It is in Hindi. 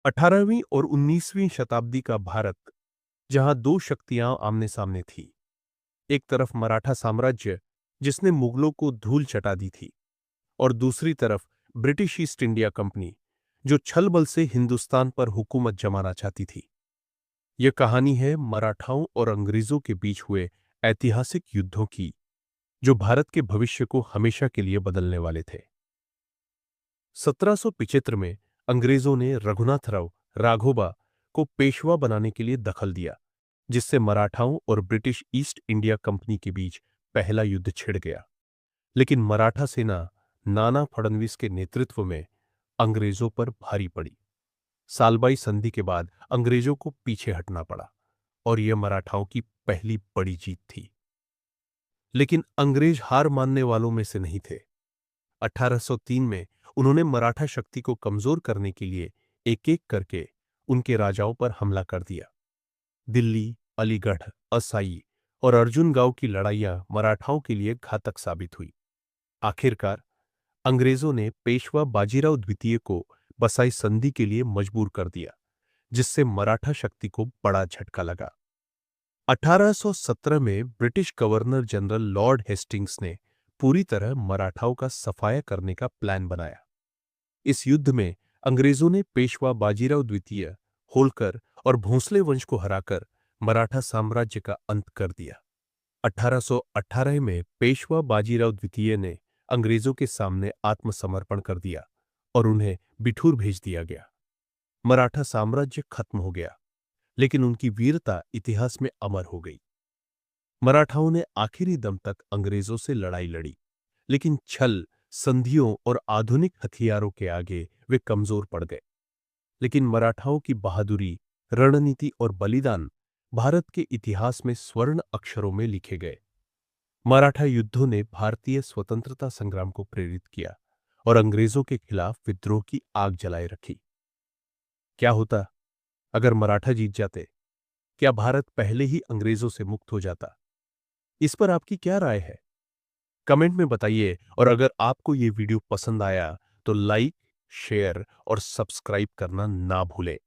18वीं और 19वीं शताब्दी का भारत, जहां दो शक्तियां आमने सामने थी। एक तरफ मराठा साम्राज्य, जिसने मुगलों को धूल चटा दी थी, और दूसरी तरफ ब्रिटिश ईस्ट इंडिया कंपनी, जो छल बल से हिंदुस्तान पर हुकूमत जमाना चाहती थी। यह कहानी है मराठाओं और अंग्रेजों के बीच हुए ऐतिहासिक युद्धों की, जो भारत के भविष्य को हमेशा के लिए बदलने वाले थे। 1775 में अंग्रेजों ने रघुनाथराव राघोबा को पेशवा बनाने के लिए दखल दिया, जिससे मराठाओं और ब्रिटिश ईस्ट इंडिया कंपनी के बीच पहला युद्ध छिड़ गया। लेकिन मराठा सेना नाना फडणवीस के नेतृत्व में अंग्रेजों पर भारी पड़ी। सालबाई संधि के बाद अंग्रेजों को पीछे हटना पड़ा, और यह मराठाओं की पहली बड़ी जीत थी। लेकिन अंग्रेज हार मानने वालों में से नहीं थे। 1803 में उन्होंने मराठा शक्ति को कमजोर करने के लिए एक एक करके उनके राजाओं पर हमला कर दिया। दिल्ली, अलीगढ़, असाई और अर्जुन गांव की लड़ाइयां मराठाओं के लिए घातक साबित हुई। आखिरकार अंग्रेजों ने पेशवा बाजीराव द्वितीय को बसाई संधि के लिए मजबूर कर दिया, जिससे मराठा शक्ति को बड़ा झटका लगा। 1817 में British governor general Lord Hastings ने पूरी तरह मराठाओं का सफाया करने का प्लान बनाया। इस युद्ध में अंग्रेजों ने पेशवा बाजीराव द्वितीय, होलकर और भोंसले वंश को हराकर मराठा साम्राज्य का अंत कर दिया। 1818 में पेशवा बाजीराव द्वितीय ने अंग्रेजों के सामने आत्मसमर्पण कर दिया और उन्हें बिठूर भेज दिया गया। मराठा साम्राज्य खत्म हो गया, लेकिन उनकी वीरता इतिहास में अमर हो गई। मराठाओं ने आखिरी दम तक अंग्रेजों से लड़ाई लड़ी, लेकिन छल, संधियों और आधुनिक हथियारों के आगे वे कमजोर पड़ गए। लेकिन मराठाओं की बहादुरी, रणनीति और बलिदान भारत के इतिहास में स्वर्ण अक्षरों में लिखे गए। मराठा युद्धों ने भारतीय स्वतंत्रता संग्राम को प्रेरित किया और अंग्रेजों के खिलाफ विद्रोह की आग जलाए रखी। क्या होता अगर मराठा जीत जाते? क्या भारत पहले ही अंग्रेजों से मुक्त हो जाता? इस पर आपकी क्या राय है? कमेंट में बताइए, और अगर आपको ये वीडियो पसंद आया तो लाइक, शेयर और सब्सक्राइब करना ना भूलें।